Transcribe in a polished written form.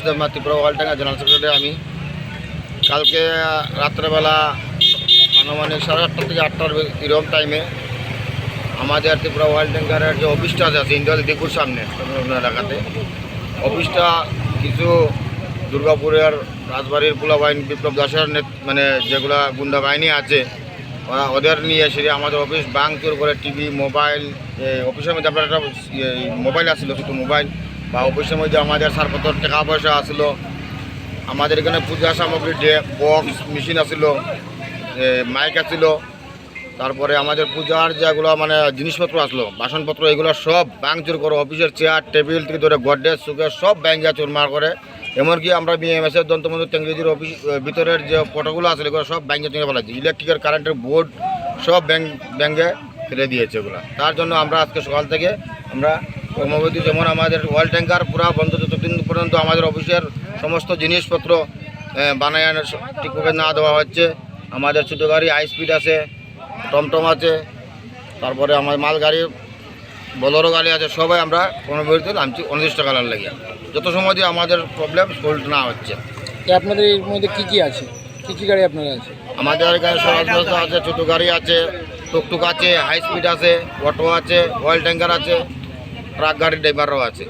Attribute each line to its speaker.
Speaker 1: Debnath Tripura ওয়ালডাঙ্গা general secretary আমি। কালকে রাত্রেবেলা আনুমানিক 8:30 থেকে 8টার এরকম টাইমে আমাদের ত্রিপুরা ওয়ালডাঙ্গার যে অফিসটা আছে ইন্ডিয়াল দিকুর সামনে এলাকাতে, অফিসটা কিছু দুর্গাপুরের রাজবাড়ির পোলাবাহিন বিপ্লব দাসের মানে যেগুলা গুন্ডা বাহিনী আছে ওদের নিয়ে এসে আমাদের অফিস ভাঙচুর করে টিভি মোবাইল, অফিসের মধ্যে আপনার একটা মোবাইল আসছিলো, শুধু মোবাইল বা অফিসের মধ্যে আমাদের সারপত্র টাকা পয়সা আসলো, আমাদের এখানে পূজা সামগ্রী বক্স মেশিন আসিল, মাইক আসিল, তারপরে আমাদের পূজার যেগুলো মানে জিনিসপত্র আসলো বাসনপত্র এগুলো সব ভাঙচুর করে অফিসের চেয়ার টেবিল থেকে ধরে গডরেজ সুকেস সব ব্যাঙ্গে চুরমার করে। এমনকি আমরা বিএমএসের দন্তবন্ধু টেঙ্গিজির অফিস ভিতরের যে ফটোগুলো আছে এগুলো সব ব্যাঙ্গে চুরে ফেলাচ্ছি, ইলেকট্রিকের কারেন্টের বোর্ড সব ব্যাঙ্গে ফেলে দিয়েছে এগুলো। তার জন্য আমরা আজকে সকাল থেকে আমরা কর্মবিরতি, যেমন আমাদের ওয়াল ট্যাঙ্কার পুরা বন্ধ যতদিন পর্যন্ত আমাদের অফিসের সমস্ত জিনিসপত্র বানায় ঠিকভাবে না দেওয়া হচ্ছে। আমাদের ছোটো গাড়ি হাই স্পিড আছে, টমটম আছে, তারপরে আমার মাল গাড়ি বোলেরো গাড়ি আছে, সবাই আমরা কর্মবিরতি নামছি অনির্দিষ্টকালের লাগিয়ে, যত সময় দিয়ে আমাদের প্রবলেম সলভ না হচ্ছে।
Speaker 2: আপনাদের এর মধ্যে কী কী আছে, কী কী গাড়ি আপনাদের আছে?
Speaker 1: আমাদের এখানে সরাসরি আছে, ছোটো গাড়ি আছে, টুকটুক আছে, হাই স্পিড আছে, অটো আছে, অয়েল ট্যাঙ্কার আছে, ট্রাক গাড়ির ড্রাইভারও আছে।